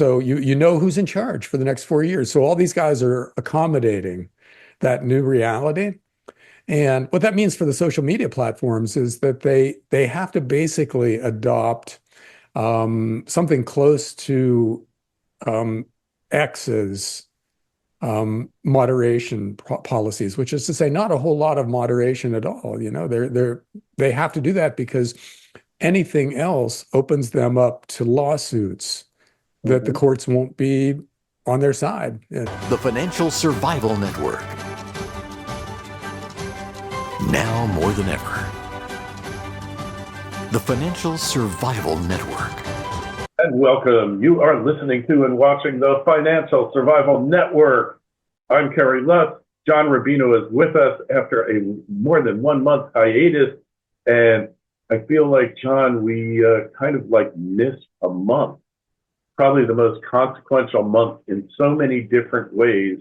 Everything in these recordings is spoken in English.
So you know who's in charge for the next 4 years. So all these guys are accommodating that new reality. And what that means for the social media platforms is that they have to basically adopt something close to X's moderation policies, which is to say, not a whole lot of moderation at all. They have to do that because anything else opens them up to lawsuits that the courts won't be on their side. The Financial Survival Network. Now more than ever. The Financial Survival Network. And welcome. You are listening to and watching the Financial Survival Network. I'm Kerry Lutz. John Rubino is with us after a more than 1 month hiatus. And I feel like, John, we kind of like missed a month. Probably the most consequential month in so many different ways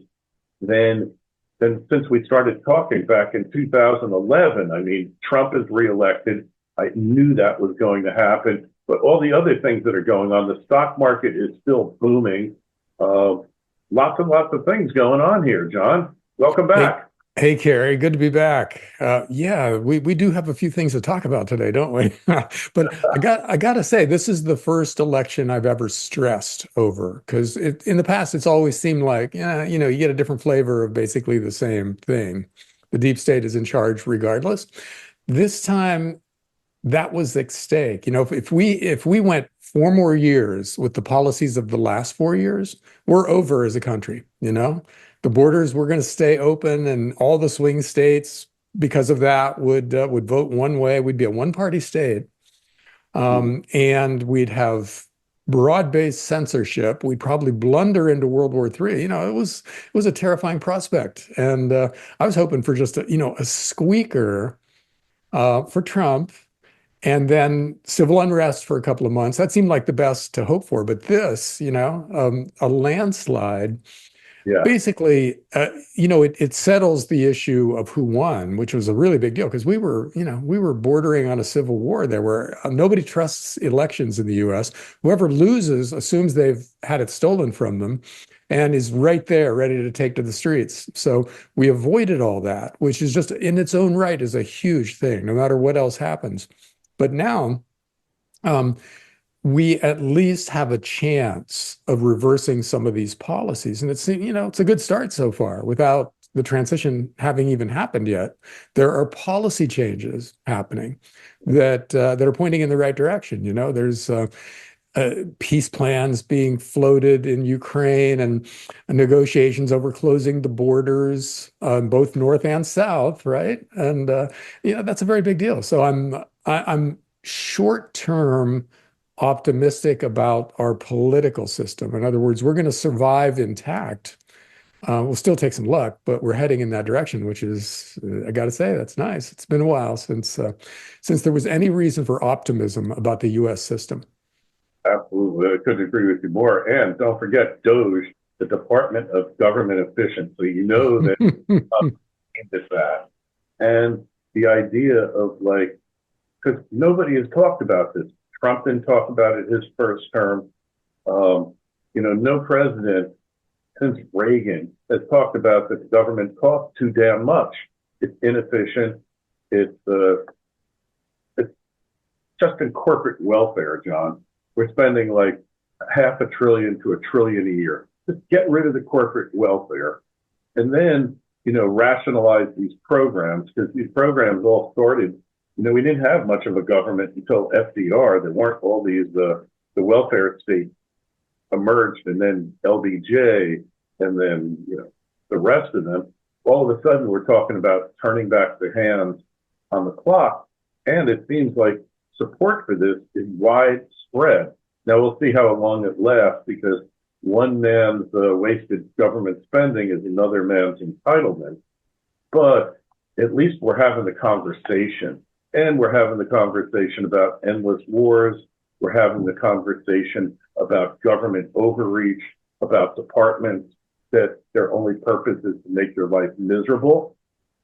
than since we started talking back in 2011. I mean, Trump is reelected. I knew that was going to happen. But all the other things that are going on, the stock market is still booming. Lots and lots of things going on here, John. Welcome back. Hey, Kerry, good to be back. Yeah, we do have a few things to talk about today, don't we? But I got to say, this is the first election I've ever stressed over, because in the past, it's always seemed like, you get a different flavor of basically the same thing. The deep state is in charge regardless. This time, that was at stake. If we went 4 more years with the policies of the last 4 years, we're over as a country. The borders were going to stay open, and all the swing states, because of that, would vote one way. We'd be a one-party state, and we'd have broad-based censorship. We'd probably blunder into World War III. It was a terrifying prospect, and I was hoping for just a squeaker for Trump. And then civil unrest for a couple of months. That seemed like the best to hope for. But this, a landslide, basically, it settles the issue of who won, which was a really big deal because we were bordering on a civil war. There were nobody trusts elections in the U.S. Whoever loses assumes they've had it stolen from them and is right there ready to take to the streets. So we avoided all that, which is just in its own right is a huge thing, no matter what else happens. But now we at least have a chance of reversing some of these policies. And it's a good start so far without the transition having even happened yet. There are policy changes happening that are pointing in the right direction. There's peace plans being floated in Ukraine and negotiations over closing the borders, both north and south, right? And that's a very big deal. So I'm short-term optimistic about our political system. In other words, we're going to survive intact. We'll still take some luck, but we're heading in that direction, which is, I got to say, that's nice. It's been a while since there was any reason for optimism about the U.S. system. Absolutely. I couldn't agree with you more. And don't forget DOGE, the Department of Government Efficiency. That aimed at that. And the idea of because nobody has talked about this. Trump didn't talk about it his first term. No president since Reagan has talked about that the government costs too damn much. It's inefficient. It's just in corporate welfare, John. We're spending like $500 billion to $1 trillion a year. Just get rid of the corporate welfare, and then rationalize these programs, because these programs all started. We didn't have much of a government until FDR. There weren't all these, the welfare states emerged, and then LBJ, and then, the rest of them. All of a sudden, we're talking about turning back the hands on the clock. And it seems like support for this is widespread. Now, we'll see how long it lasts, because one man's wasted government spending is another man's entitlement. But at least we're having the conversation. And we're having the conversation about endless wars. We're having the conversation about government overreach, about departments that their only purpose is to make your life miserable,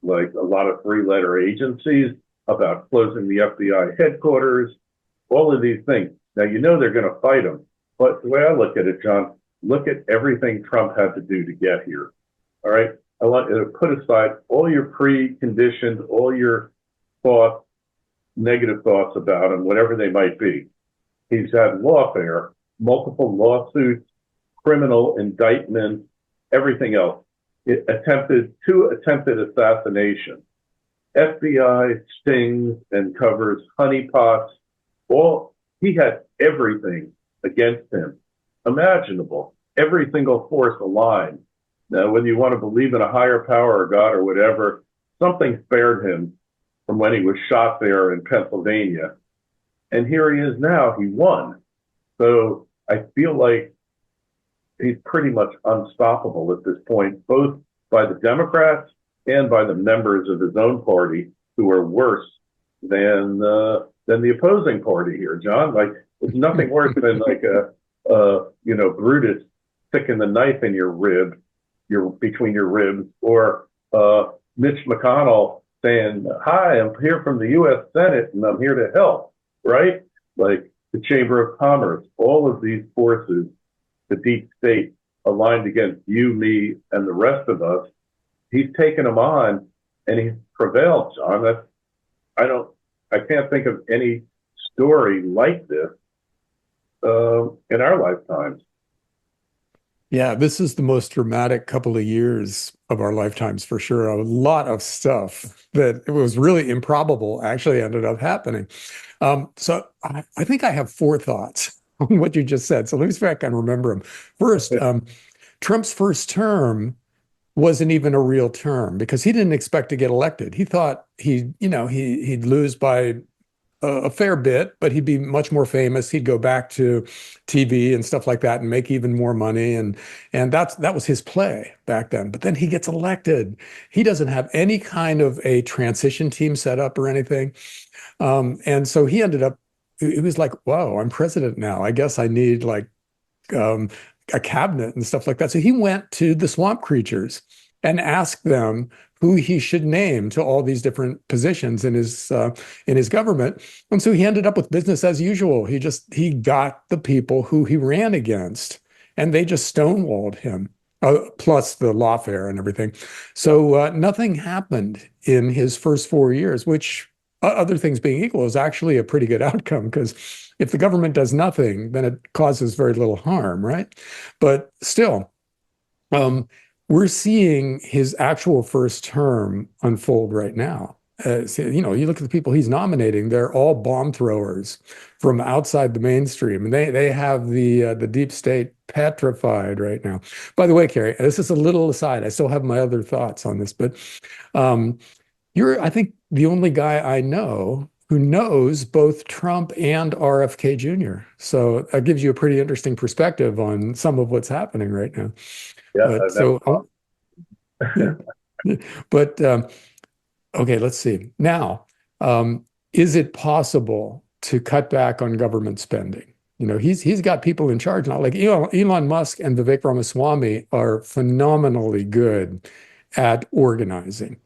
like a lot of 3-letter agencies, about closing the FBI headquarters, all of these things. Now, they're going to fight them. But the way I look at it, John, look at everything Trump had to do to get here. All right. I want you to put aside all your preconditioned, all your thoughts, negative thoughts about him, whatever they might be. He's had lawfare, multiple lawsuits, criminal indictments, everything else. Two attempted assassination. FBI stings and covers honeypots. He had everything against him, imaginable. Every single force aligned. Now, whether you want to believe in a higher power or God or whatever, something spared him from when he was shot there in Pennsylvania. And here he is now. He won. So I feel like he's pretty much unstoppable at this point, both by the Democrats and by the members of his own party, who are worse than the opposing party here, John. Like, it's nothing worse than like Brutus sticking the knife in your rib, between your ribs, or Mitch McConnell saying, "Hi, I'm here from the U.S. Senate and I'm here to help," right? Like the Chamber of Commerce, all of these forces, the deep state aligned against you, me, and the rest of us. He's taken them on and he's prevailed, John. I can't think of any story like this in our lifetimes. Yeah, this is the most dramatic couple of years of our lifetimes for sure. A lot of stuff that it was really improbable actually ended up happening. So I think I have four thoughts on what you just said. So let me see if I can remember them. First, Trump's first term wasn't even a real term because he didn't expect to get elected. He thought he'd lose by a fair bit, but he'd be much more famous. He'd go back to TV and stuff like that and make even more money. And that was his play back then. But then he gets elected. He doesn't have any kind of a transition team set up or anything. And so he ended up, it was like, whoa, I'm president now. I guess I need like a cabinet and stuff like that. So he went to the swamp creatures and asked them who he should name to all these different positions in his government. And so he ended up with business as usual. He got the people who he ran against, and they just stonewalled him, plus the lawfare and everything. So nothing happened in his first 4 years, which, other things being equal, is actually a pretty good outcome, because if the government does nothing, then it causes very little harm, right? But still, we're seeing his actual first term unfold right now. So, you look at the people he's nominating; they're all bomb throwers from outside the mainstream, and they have the deep state petrified right now. By the way, Kerry, this is a little aside. I still have my other thoughts on this, but you're, I think, the only guy I know who knows both Trump and RFK Jr. So that gives you a pretty interesting perspective on some of what's happening right now. Yeah. But okay, let's see. Now, is it possible to cut back on government spending? He's got people in charge now. Like Elon Musk and Vivek Ramaswamy are phenomenally good at organizing.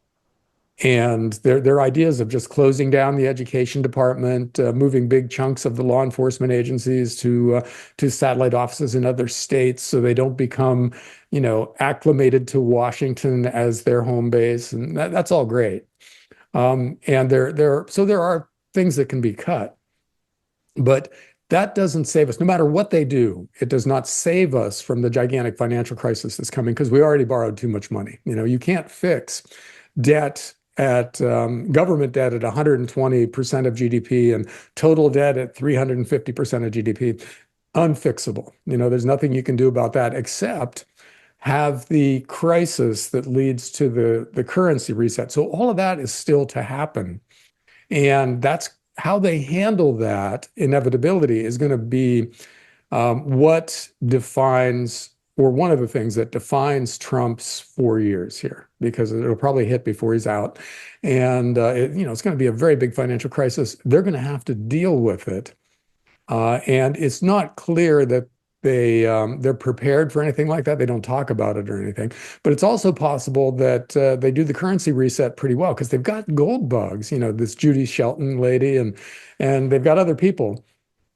And their ideas of just closing down the education department, moving big chunks of the law enforcement agencies to satellite offices in other states, so they don't become, acclimated to Washington as their home base, and that's all great. And there are things that can be cut, but that doesn't save us. No matter what they do, it does not save us from the gigantic financial crisis that's coming, because we already borrowed too much money. You can't fix debt at government debt at 120% of GDP and total debt at 350% of GDP. Unfixable. There's nothing you can do about that except have the crisis that leads to the currency reset. So all of that is still to happen. And that's how they handle that inevitability is going to be what defines, or one of the things that defines Trump's 4 years here, because it'll probably hit before he's out. And, it's going to be a very big financial crisis. They're going to have to deal with it. And it's not clear that they're prepared for anything like that. They don't talk about it or anything. But it's also possible that they do the currency reset pretty well, because they've got gold bugs, this Judy Shelton lady, and they've got other people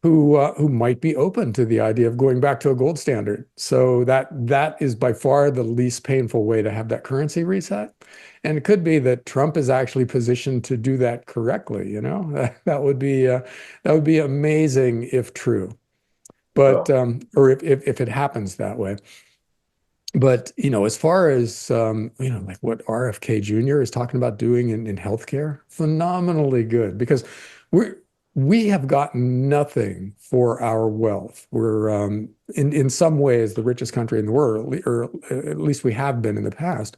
who might be open to the idea of going back to a gold standard. So that is by far the least painful way to have that currency reset. And it could be that Trump is actually positioned to do that correctly. That would be amazing if true. But Well, or if it happens that way. But as far as like what RFK Jr. is talking about doing in healthcare, phenomenally good because we have gotten nothing for our wealth. We're in some ways the richest country in the world, or at least we have been in the past.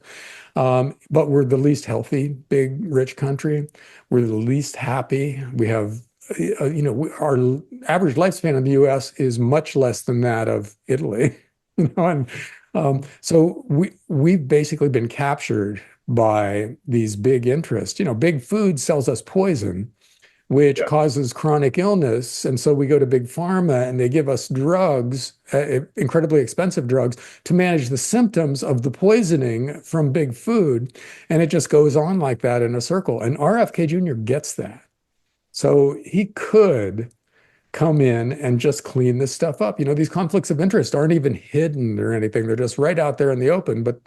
But we're the least healthy, big, rich country. We're the least happy. We have our average lifespan in the U.S. is much less than that of Italy. And so we've basically been captured by these big interests. Big food sells us poison, which yeah, causes chronic illness. And so we go to big pharma and they give us drugs, incredibly expensive drugs, to manage the symptoms of the poisoning from big food. And it just goes on like that in a circle. And RFK Jr. gets that. So he could come in and just clean this stuff up. These conflicts of interest aren't even hidden or anything. They're just right out there in the open. But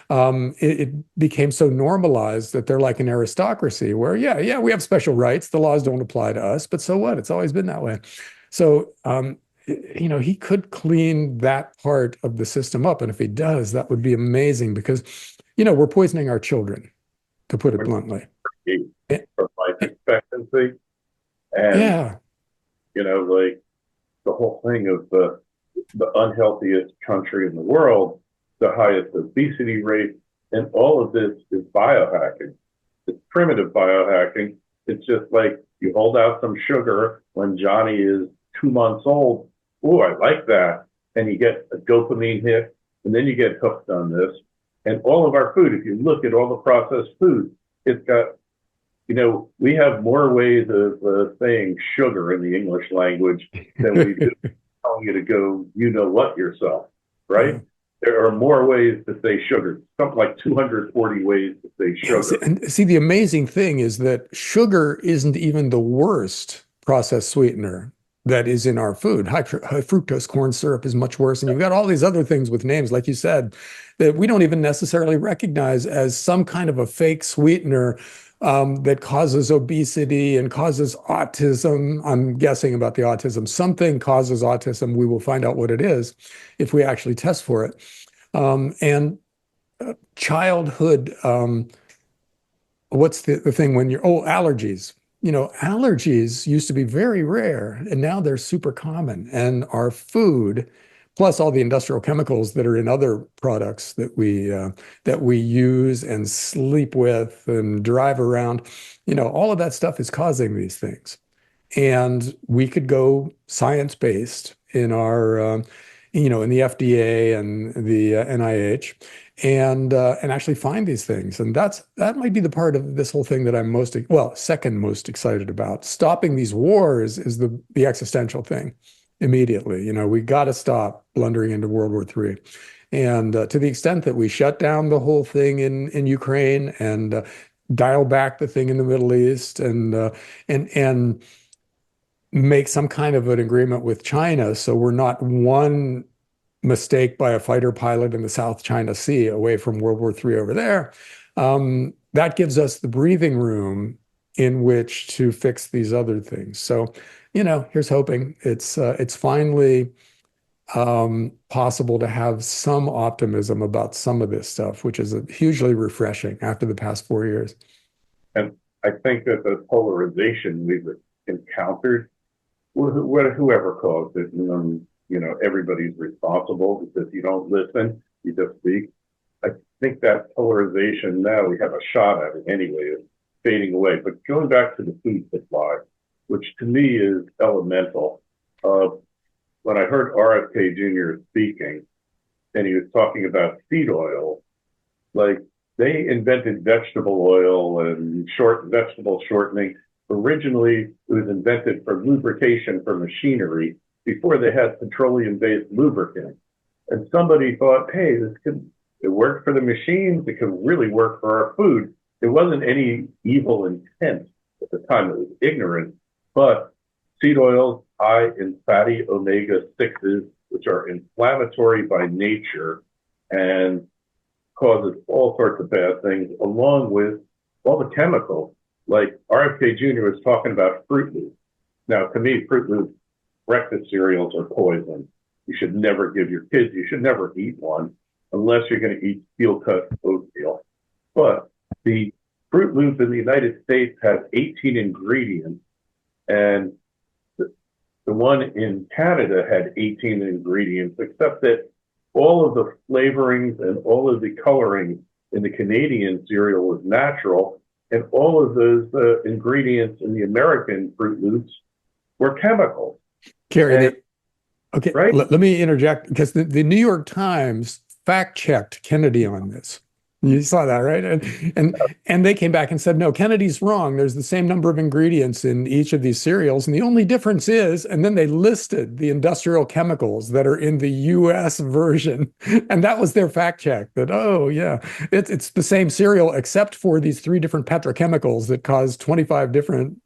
it became so normalized that they're like an aristocracy where, yeah, we have special rights. The laws don't apply to us, but so what? It's always been that way. So, he could clean that part of the system up. And if he does, that would be amazing because, we're poisoning our children, to put it bluntly. for life expectancy. And, Yeah. like the whole thing of the unhealthiest country in the world, the highest obesity rate, and all of this is biohacking. It's primitive biohacking. It's just like you hold out some sugar when Johnny is 2 months old. Oh, I like that. And you get a dopamine hit, and then you get hooked on this. And all of our food, if you look at all the processed food, it's got, we have more ways of saying sugar in the English language than we do telling you to go, what yourself, right? Yeah. There are more ways to say sugar, something like 240 ways to say sugar. And see, the amazing thing is that sugar isn't even the worst processed sweetener that is in our food. High fructose corn syrup is much worse. And you've got all these other things with names, like you said, that we don't even necessarily recognize as some kind of a fake sweetener that causes obesity and causes autism. I'm guessing about the autism. Something causes autism. We will find out what it is if we actually test for it. And childhood, what's the thing when allergies. Allergies used to be very rare, and now they're super common. And our food, plus all the industrial chemicals that are in other products that we use and sleep with and drive around, all of that stuff is causing these things. And we could go science-based in our, in the FDA and the NIH, and actually find these things. And that might be the part of this whole thing that I'm second most excited about. Stopping these wars is the existential thing immediately. We got to stop blundering into World War III. And to the extent that we shut down the whole thing in Ukraine and dial back the thing in the Middle East and make some kind of an agreement with China so we're not one mistake by a fighter pilot in the South China Sea away from World War III over there, that gives us the breathing room in which to fix these other things. So, here's hoping it's finally possible to have some optimism about some of this stuff, which is hugely refreshing after the past 4 years. And I think that the polarization we've encountered, whoever caused it, everybody's responsible because you don't listen, you just speak. I think that polarization now, we have a shot at it anyway, is fading away. But going back to the food supply, which to me is elemental. When I heard RFK Jr. speaking, and he was talking about seed oil, like they invented vegetable oil and vegetable shortening. Originally, it was invented for lubrication for machinery before they had petroleum-based lubricant. And somebody thought, hey, it worked for the machines, it could really work for our food. It wasn't any evil intent at the time, it was ignorant, but seed oils high in fatty omega-6s, which are inflammatory by nature and causes all sorts of bad things, along with all the chemicals. Like RFK Jr. was talking about Fruit Loops. Now, to me, Fruit Loops breakfast cereals are poison. You should never give your kids, you should never eat one unless you're going to eat steel-cut oatmeal. But the Fruit Loop in the United States has 18 ingredients, and the one in Canada had 18 ingredients, except that all of the flavorings and all of the coloring in the Canadian cereal was natural, and all of those ingredients in the American Fruit Loops were chemicals. Kerry, And, okay, right? let me interject because the New York Times fact-checked Kennedy on this. You saw that, right? And they came back and said, no, Kennedy's wrong. There's the same number of ingredients in each of these cereals. And the only difference is, and then they listed the industrial chemicals that are in the US version. And that was their fact check that, oh, yeah, it's the same cereal except for these 3 different petrochemicals that cause 25 different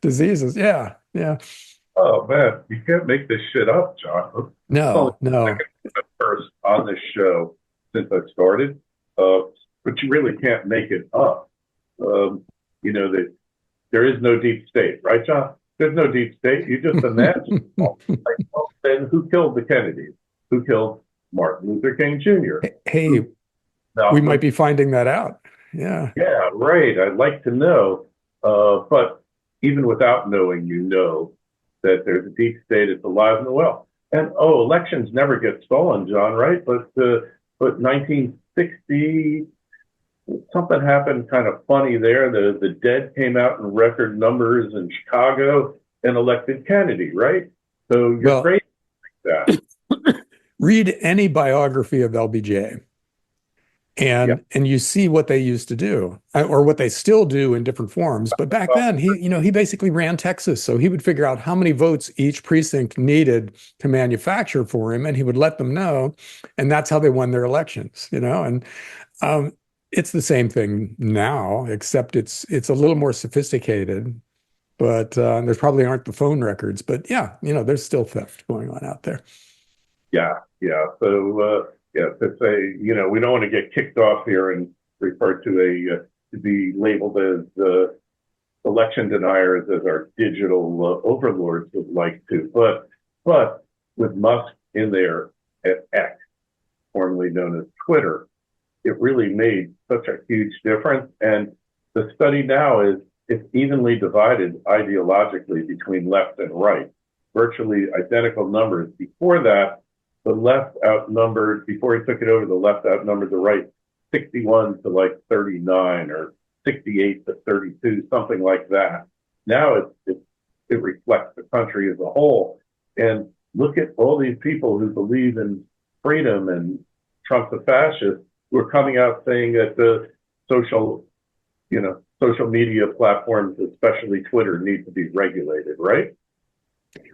diseases. Yeah, yeah. Oh, man, you can't make this shit up, John. No, no. First on this show since I started. But you really can't make it up. That there is no deep state, right, John? There's no deep state. You just imagine. Then who killed the Kennedys? Who killed Martin Luther King Jr.? Hey, we might be finding that out. Yeah. Yeah, right. I'd like to know. But even without knowing, that there's a deep state. It's alive and well. And elections never get stolen, John, right? But 1960, something happened kind of funny there. The dead came out in record numbers in Chicago and elected Kennedy, right? So you're crazy like that. Read any biography of LBJ and you see what they used to do or what they still do in different forms. But back then, he basically ran Texas. So he would figure out how many votes each precinct needed to manufacture for him, and he would let them know. And that's how they won their elections, and it's the same thing now, except it's a little more sophisticated. But there probably aren't the phone records. But yeah, there's still theft going on out there. Yeah. So to say, we don't want to get kicked off here and referred to be labeled as election deniers as our digital overlords would like to. But with Musk in there at X, formerly known as Twitter, it really made such a huge difference. And the study now is it's evenly divided ideologically between left and right, virtually identical numbers. Before that, the left outnumbered, before he took it over, the left outnumbered the right 61 to like 39 or 68 to 32, something like that. Now it reflects the country as a whole. And look at all these people who believe in freedom and Trump's a fascist who are coming out saying that the social media platforms, especially Twitter, need to be regulated, right?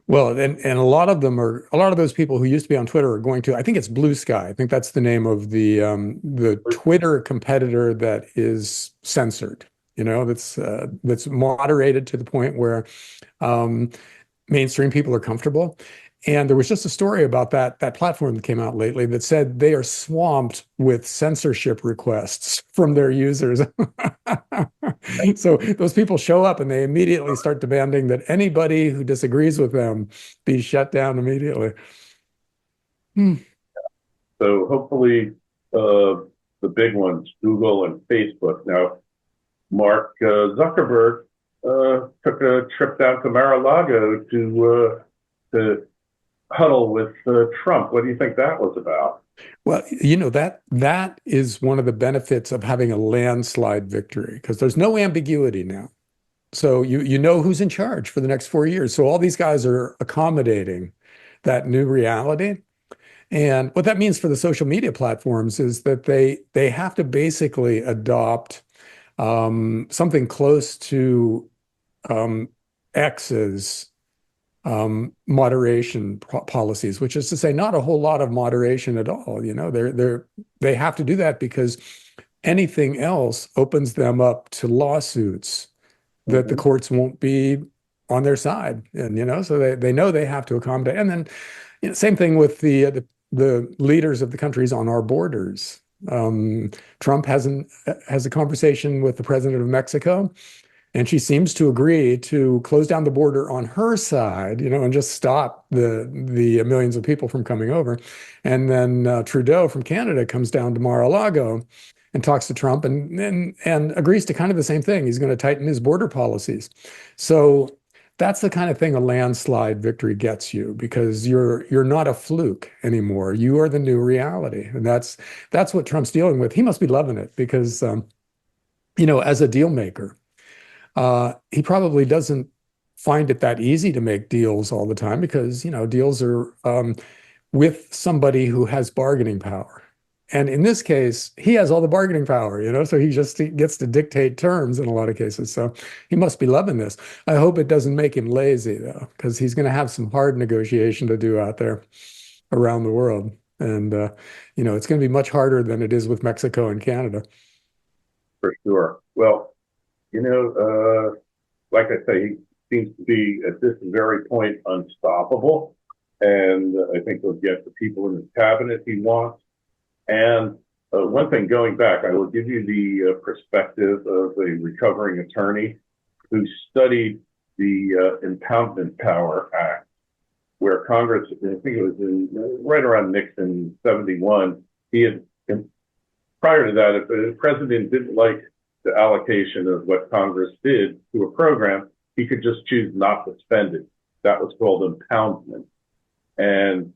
Well, and a lot of those people who used to be on Twitter are going to, I think it's Blue Sky. I think that's the name of the Twitter competitor that is censored, that's moderated to the point where mainstream people are comfortable. And there was just a story about that platform that came out lately that said they are swamped with censorship requests from their users. So those people show up and they immediately start demanding that anybody who disagrees with them be shut down immediately. So hopefully the big ones, Google and Facebook. Now, Mark Zuckerberg took a trip down to Mar-a-Lago to huddle with Trump. What do you think that was about? Well, that is one of the benefits of having a landslide victory, because there's no ambiguity now. So you know who's in charge for the next 4 years. So all these guys are accommodating that new reality. And what that means for the social media platforms is that they have to basically adopt something close to X's moderation policies, which is to say not a whole lot of moderation at all. They have to do that because anything else opens them up to lawsuits that the courts won't be on their side, and so they know they have to accommodate. And then, same thing with the leaders of the countries on our borders. Trump has a conversation with the president of Mexico, and she seems to agree to close down the border on her side, and just stop the millions of people from coming over. And then Trudeau from Canada comes down to Mar-a-Lago and talks to Trump and agrees to kind of the same thing. He's going to tighten his border policies. So that's the kind of thing a landslide victory gets you, because you're not a fluke anymore. You are the new reality, and that's what Trump's dealing with. He must be loving it because, as a deal maker, he probably doesn't find it that easy to make deals all the time, because deals are with somebody who has bargaining power. And in this case, he has all the bargaining power, so he gets to dictate terms in a lot of cases. So he must be loving this. I hope it doesn't make him lazy, though, because he's going to have some hard negotiation to do out there around the world. And, it's going to be much harder than it is with Mexico and Canada. For sure. Well, like I say, he seems to be at this very point unstoppable. And I think he'll get the people in his cabinet he wants. And one thing, going back, I will give you the perspective of a recovering attorney who studied the Impoundment Power Act, where Congress, I think it was right around Nixon 71, he had, prior to that, if the president didn't like the allocation of what Congress did to a program, he could just choose not to spend it. That was called impoundment. And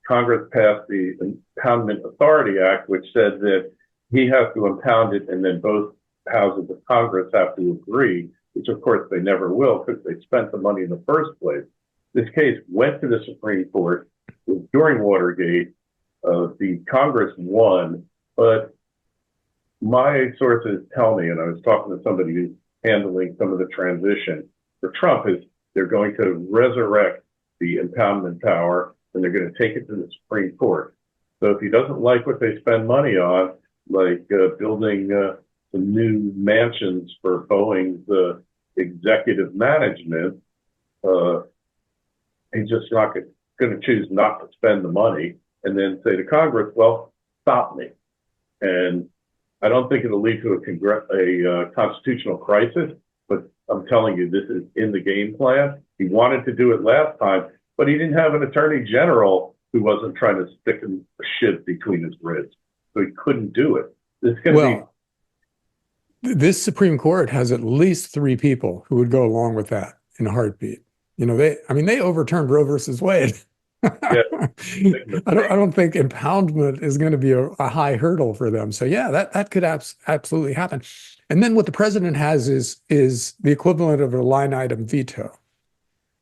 Congress passed the Impoundment Authority Act, which said that he has to impound it, and then both houses of Congress have to agree, which of course they never will because they spent the money in the first place. This case went to the Supreme Court during Watergate. The Congress won, but my sources tell me, and I was talking to somebody who's handling some of the transition for Trump, is they're going to resurrect the impoundment power, and they're going to take it to the Supreme Court. So if he doesn't like what they spend money on, like building some new mansions for Boeing's executive management, he's just not going to choose not to spend the money and then say to Congress, well, stop me. And I don't think it'll lead to a constitutional crisis, but I'm telling you, this is in the game plan. He wanted to do it last time, but he didn't have an attorney general who wasn't trying to stick a shiv between his ribs. So he couldn't do it. This Supreme Court has at least 3 people who would go along with that in a heartbeat. They overturned Roe versus Wade. Yeah. I don't think impoundment is going to be a high hurdle for them. So yeah, that could absolutely happen. And then what the president has is the equivalent of a line item veto,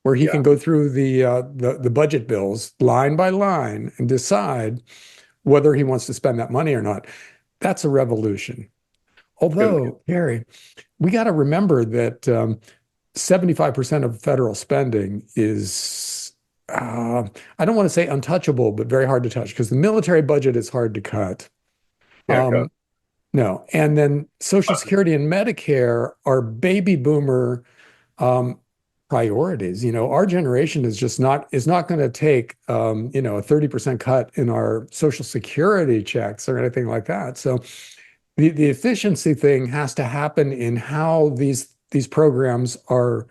where he can go through the budget bills line by line and decide whether he wants to spend that money or not. That's a revolution. Although, Kerry, we got to remember that 75% of federal spending is, I don't want to say untouchable, but very hard to touch, because the military budget is hard to cut. No. And then Social Security and Medicare are baby boomer priorities. Our generation is not going to take, a 30% cut in our Social Security checks or anything like that. So the efficiency thing has to happen in how these programs are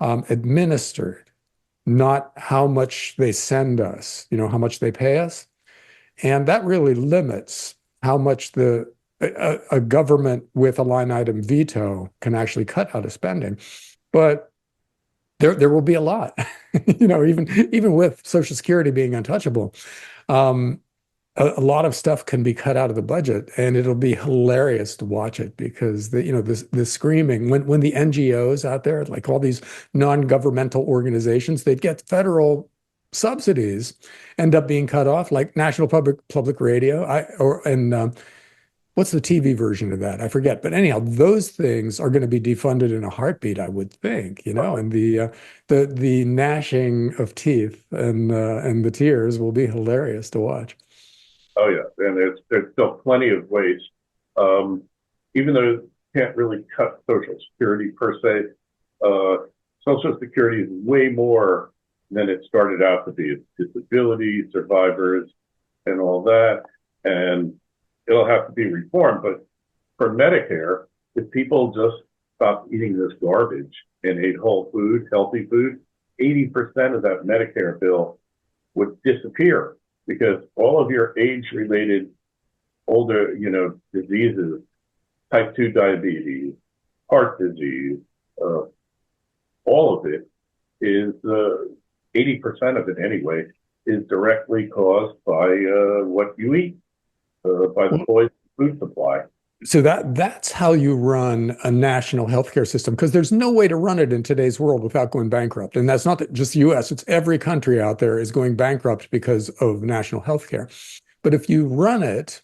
administered, not how much they send us, how much they pay us. And that really limits how much a government with a line item veto can actually cut out of spending. But there will be a lot, even with Social Security being untouchable. A lot of stuff can be cut out of the budget, and it'll be hilarious to watch it, because the screaming when the NGOs out there, like all these non-governmental organizations, they'd get federal subsidies, end up being cut off, like National Public Radio, what's the TV version of that? I forget. But anyhow, those things are going to be defunded in a heartbeat, I would think, and the gnashing of teeth and the tears will be hilarious to watch. Oh yeah, and there's still plenty of ways. Even though you can't really cut Social Security per se, Social Security is way more than it started out to be. It's disability, survivors, and all that. And it'll have to be reformed. But for Medicare, if people just stopped eating this garbage and ate whole food, healthy food, 80% of that Medicare bill would disappear because all of your age-related older, diseases, type 2 diabetes, heart disease, all of it is 80% of it anyway is directly caused by what you eat, by the poison food supply. So that's how you run a national healthcare system, because there's no way to run it in today's world without going bankrupt. And that's not just the US, it's every country out there is going bankrupt because of national healthcare. But if you run it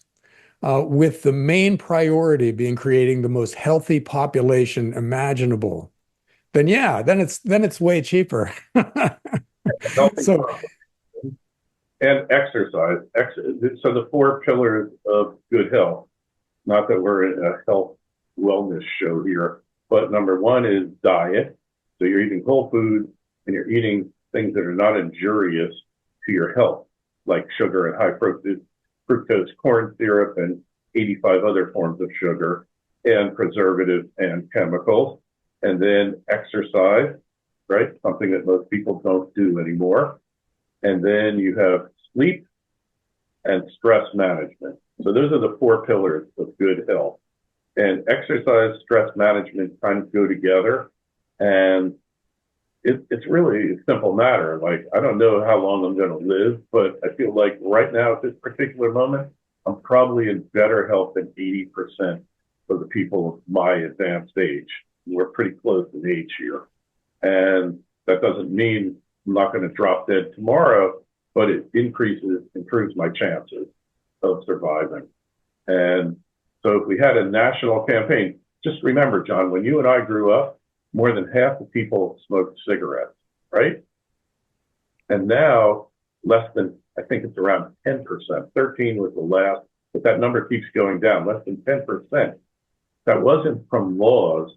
with the main priority being creating the most healthy population imaginable, then it's way cheaper. So, and exercise. So the 4 pillars of good health. Not that we're in a health wellness show here, but number 1 is diet. So you're eating whole food and you're eating things that are not injurious to your health, like sugar and high fructose corn syrup and 85 other forms of sugar and preservatives and chemicals. And then exercise, right? Something that most people don't do anymore. And then you have sleep and stress management. So those are the 4 pillars of good health. And exercise, stress management kind of go together. And it's really a simple matter. Like, I don't know how long I'm going to live, but I feel like right now at this particular moment, I'm probably in better health than 80% of the people of my advanced age. We're pretty close in age here. And that doesn't mean I'm not going to drop dead tomorrow, but it improves my chances of surviving. And so if we had a national campaign, just remember, John, when you and I grew up, more than half the people smoked cigarettes, right? And now less than, I think it's around 10%. 13 was the last, but that number keeps going down, less than 10%. That wasn't from laws.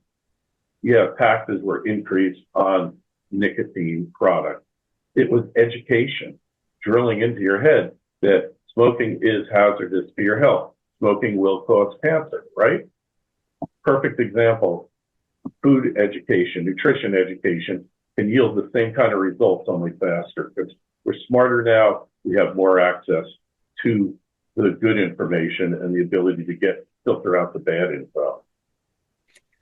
Yeah, taxes were increased on nicotine products. It was education, drilling into your head that smoking is hazardous to your health. Smoking will cause cancer, right? Perfect example. Food education, nutrition education can yield the same kind of results, only faster, because we're smarter now. We have more access to the good information and the ability to filter out the bad info.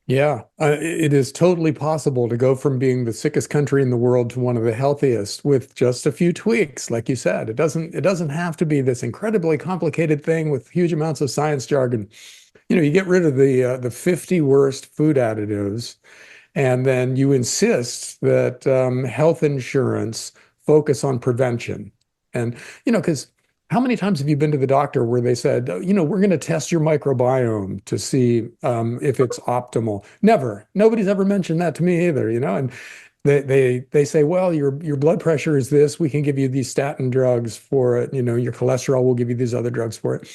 yeah, it is totally possible to go from being the sickest country in the world to one of the healthiest with just a few tweaks, like you said. It doesn't have to be this incredibly complicated thing with huge amounts of science jargon. You get rid of the 50 worst food additives, and then you insist that health insurance focus on prevention. And, because how many times have you been to the doctor where they said, we're going to test your microbiome to see if it's optimal? Never. Nobody's ever mentioned that to me either, and they say, well, your blood pressure is this. We can give you these statin drugs for it. Your cholesterol, we'll give you these other drugs for it.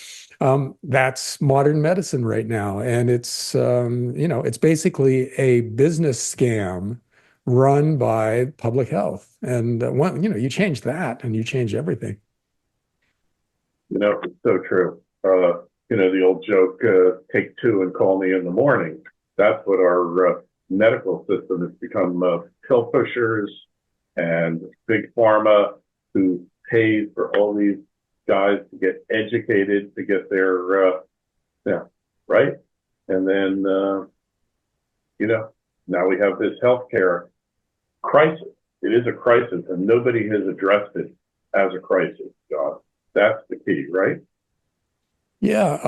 That's modern medicine right now. And it's basically a business scam run by public health. And you change that and you change everything. It's so true. The old joke, take 2 and call me in the morning. That's what our medical system has become, pill pushers and big pharma who pays for all these guys to get educated, to get their, right? And then, now we have this healthcare crisis. It is a crisis, and nobody has addressed it as a crisis, John. That's the key, right? Yeah,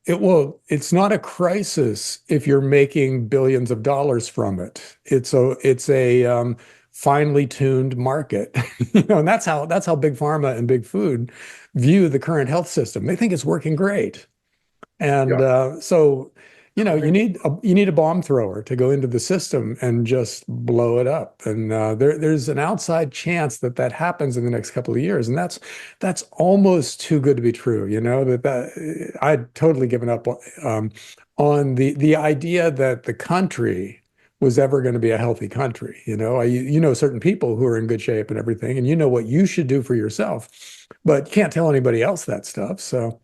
it's not a crisis if you're making billions of dollars from it. It's a finely tuned market, and that's how big pharma and big food view the current health system. They think it's working great, and so you need a bomb thrower to go into the system and just blow it up. And there's an outside chance that happens in the next couple of years, and that's almost too good to be true. That I'd totally given up on the idea that the country was ever going to be a healthy country. You know certain people who are in good shape and everything, and you know what you should do for yourself, but you can't tell anybody else that stuff. So,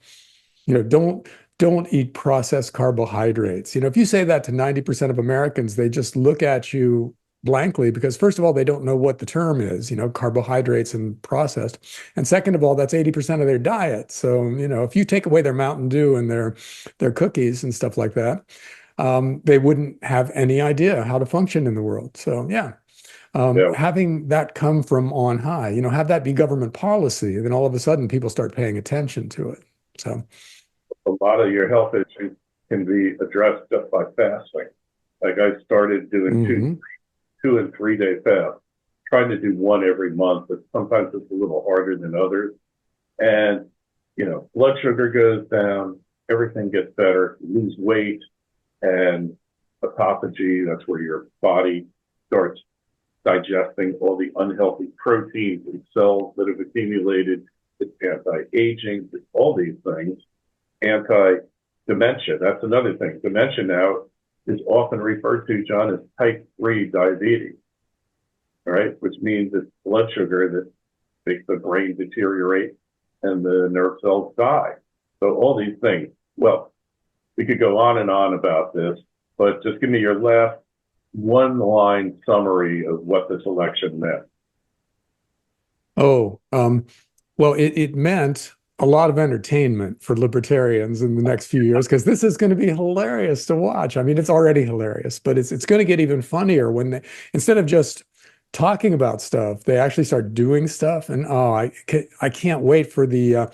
don't eat processed carbohydrates. If you say that to 90% of Americans, they just look at you blankly because first of all, they don't know what the term is, carbohydrates and processed. And second of all, that's 80% of their diet. So, if you take away their Mountain Dew and their cookies and stuff like that, they wouldn't have any idea how to function in the world. So yeah, Yeah. having that come from on high, have that be government policy, then all of a sudden people start paying attention to it. So A lot of your health issues can be addressed just by fasting. Like I started doing mhm. 2 and 3 day fast, trying to do one every month, but sometimes it's a little harder than others. And, blood sugar goes down, everything gets better, you lose weight, and autophagy, that's where your body starts digesting all the unhealthy proteins and cells that have accumulated. It's anti-aging, it's all these things. Anti-dementia, that's another thing. Dementia now is often referred to, John, as type 3 diabetes, right? Which means it's blood sugar that makes the brain deteriorate and the nerve cells die. So all these things. Well, we could go on and on about this, but just give me your last one-line summary of what this election meant. Oh, well, it meant a lot of entertainment for libertarians in the next few years because this is going to be hilarious to watch. I mean, it's already hilarious, but it's going to get even funnier when instead of just talking about stuff, they actually start doing stuff. And I can't wait for the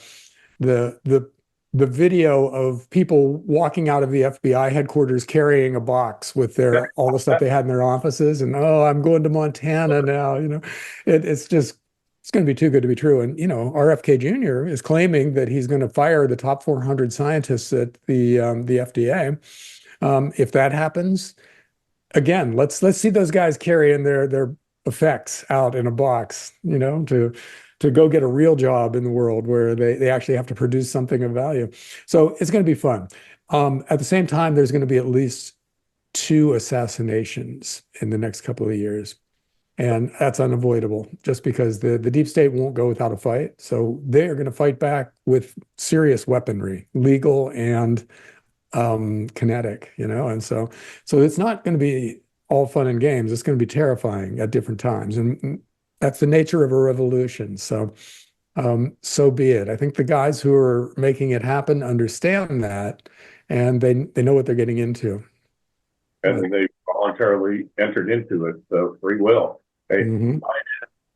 video of people walking out of the FBI headquarters carrying a box with all the stuff they had in their offices, and I'm going to Montana now. It's going to be too good to be true. And, RFK Jr. is claiming that he's going to fire the top 400 scientists at the FDA. If that happens, again, let's see those guys carrying their effects out in a box, to go get a real job in the world where they actually have to produce something of value. So it's going to be fun. At the same time, there's going to be at least 2 assassinations in the next couple of years. And that's unavoidable just because the deep state won't go without a fight. So they are going to fight back with serious weaponry, legal and kinetic, and so it's not going to be all fun and games. It's going to be terrifying at different times. And that's the nature of a revolution. So so be it. I think the guys who are making it happen understand that, and they know what they're getting into. And then they voluntarily entered into it, so free will. Hey, Mhm.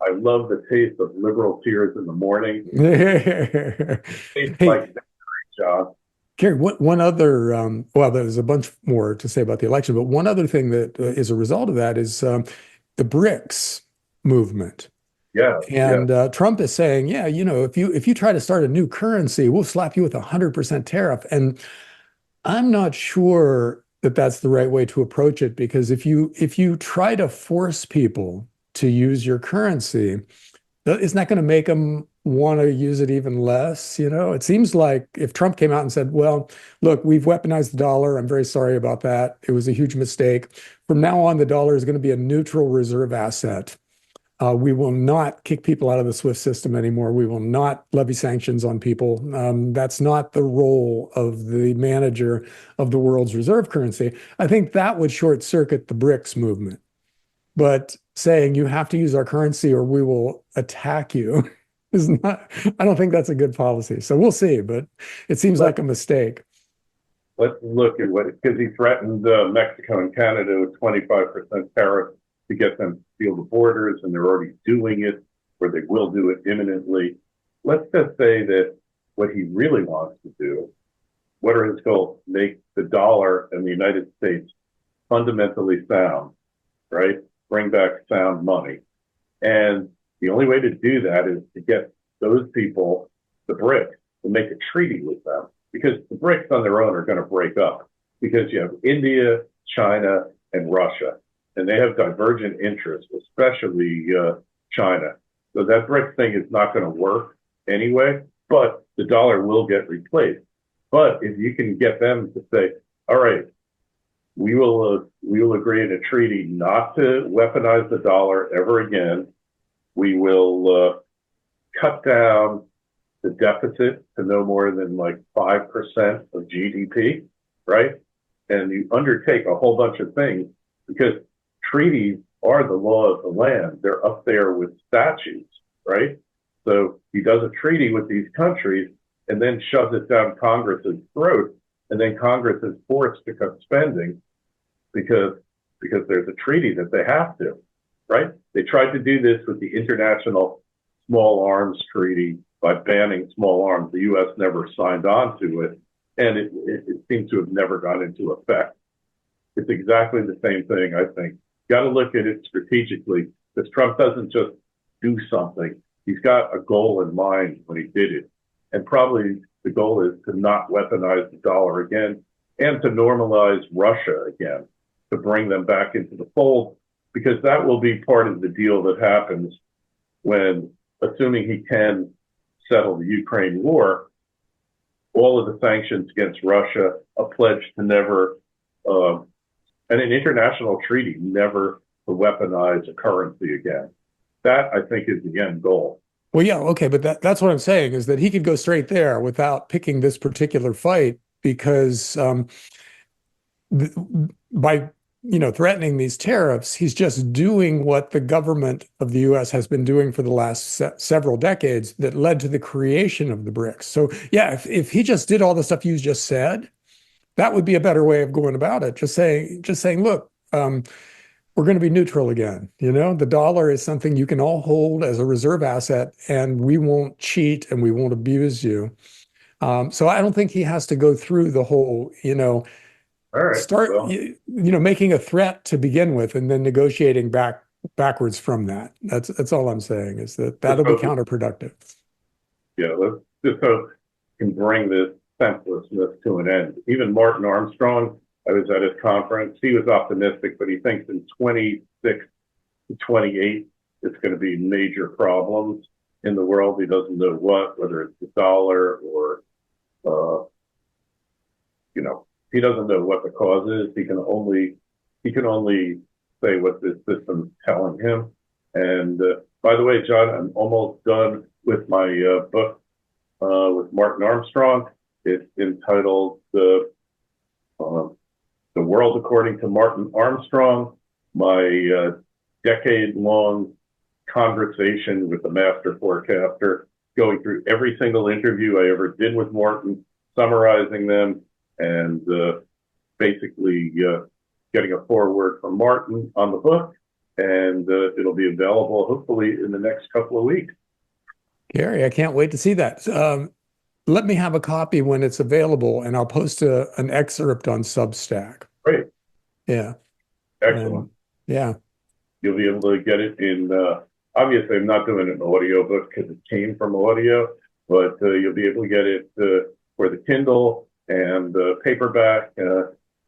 I love the taste of liberal tears in the morning. Tastes Hey, like victory, John. Kerry, one other, well, there's a bunch more to say about the election, but one other thing that is a result of that is the BRICS movement. Yeah, yeah. And Trump is saying, yeah, if you try to start a new currency, we'll slap you with 100% tariff. And I'm not sure that that's the right way to approach it, because if you try to force people to use your currency, isn't that going to make them want to use it even less? It seems like if Trump came out and said, well, look, we've weaponized the dollar. I'm very sorry about that. It was a huge mistake. From now on, the dollar is going to be a neutral reserve asset. We will not kick people out of the SWIFT system anymore. We will not levy sanctions on people. That's not the role of the manager of the world's reserve currency. I think that would short circuit the BRICS movement. But saying you have to use our currency or we will attack you is not, I don't think that's a good policy. So we'll see, but it seems like a mistake. Let's look at because he threatened Mexico and Canada with 25% tariff to get them to seal the borders, and they're already doing it, or they will do it imminently. Let's just say that what he really wants to do, what are his goals? Make the dollar and the United States fundamentally sound, right? Bring back sound money. And the only way to do that is to get those people, the BRICS, to make a treaty with them, because the BRICS on their own are going to break up, because you have India, China, and Russia, and they have divergent interests, especially China. So that BRICS thing is not going to work anyway, but the dollar will get replaced. But if you can get them to say, all right, we will agree in a treaty not to weaponize the dollar ever again. We will cut down the deficit to no more than like 5% of GDP, right? And you undertake a whole bunch of things because treaties are the law of the land. They're up there with statutes, right? So he does a treaty with these countries and then shoves it down Congress's throat, and then Congress is forced to cut spending because there's a treaty that they have to, right? They tried to do this with the International Small Arms Treaty by banning small arms. The U.S. never signed on to it, and it seems to have never gone into effect. It's exactly the same thing, I think. Got to look at it strategically, because Trump doesn't just do something. He's got a goal in mind when he did it. And probably the goal is to not weaponize the dollar again and to normalize Russia again, to bring them back into the fold, because that will be part of the deal that happens when, assuming he can settle the Ukraine war, all of the sanctions against Russia, a pledge to never, and an international treaty never to weaponize a currency again. That, I think, is the end goal. Well, yeah, okay, but that's what I'm saying, is that he could go straight there without picking this particular fight, because by threatening these tariffs, he's just doing what the government of the U.S. has been doing for the last several decades that led to the creation of the BRICS. So yeah, if he just did all the stuff you just said, that would be a better way of going about it. Just saying, look, we're going to be neutral again. The dollar is something you can all hold as a reserve asset, and we won't cheat and we won't abuse you. So I don't think he has to go through the whole, All right, start, well, making a threat to begin with and then negotiating backwards from that. That's all I'm saying, is that'll be counterproductive. yeah, let's just hope can bring this senselessness to an end. Even Martin Armstrong, I was at his conference. He was optimistic, but he thinks in 26 to 28, it's going to be major problems in the world. He doesn't know whether it's the dollar or, he doesn't know what the cause is. He can only say what this system is telling him. And by the way, John, I'm almost done with my book with Martin Armstrong. It's entitled The World According to Martin Armstrong, my decade-long conversation with the master forecaster, going through every single interview I ever did with Martin, summarizing them, and basically getting a foreword from Martin on the book. And it'll be available hopefully in the next couple of weeks. Kerry, I can't wait to see that. Let me have a copy when it's available, and I'll post an excerpt on Substack. Great. Yeah. Excellent. Yeah. You'll be able to get it in, obviously I'm not doing an audio book because it came from audio, but you'll be able to get it for the Kindle and paperback,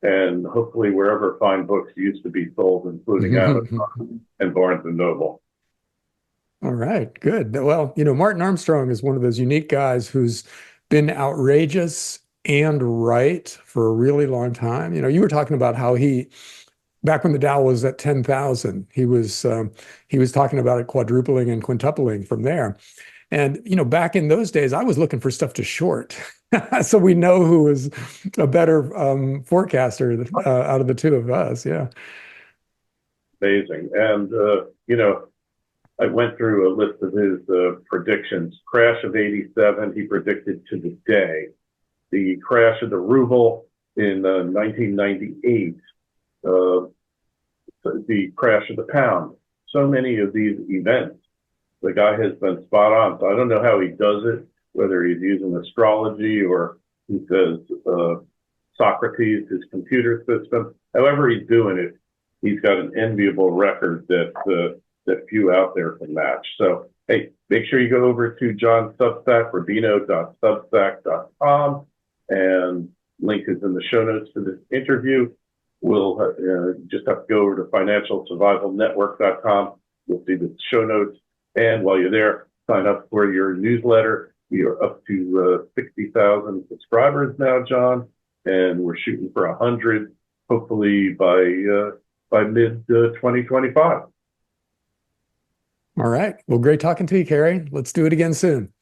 and hopefully wherever fine books used to be sold, including Amazon and Barnes and Noble. All right, good. Well, Martin Armstrong is one of those unique guys who's been outrageous and right for a really long time. You were talking about how back when the Dow was at 10,000, he was talking about it quadrupling and quintupling from there. And, back in those days, I was looking for stuff to short. So we know who was a better forecaster out of the two of us. Yeah. Amazing. And, I went through a list of his predictions. Crash of 87, he predicted to the day. The crash of the ruble in 1998, the crash of the pound. So many of these events, the guy has been spot on. So I don't know how he does it, whether he's using astrology or he says Socrates, his computer system. However he's doing it, he's got an enviable record that few out there can match. So, hey, make sure you go over to John's Substack, rubino.substack.com, and link is in the show notes for this interview. We'll just have to go over to financialsurvivalnetwork.com. You'll see the show notes. And while you're there, sign up for your newsletter. We are up to 60,000 subscribers now, John, and we're shooting for 100 hopefully by mid 2025. All right. Well, great talking to you, Kerry. Let's do it again soon.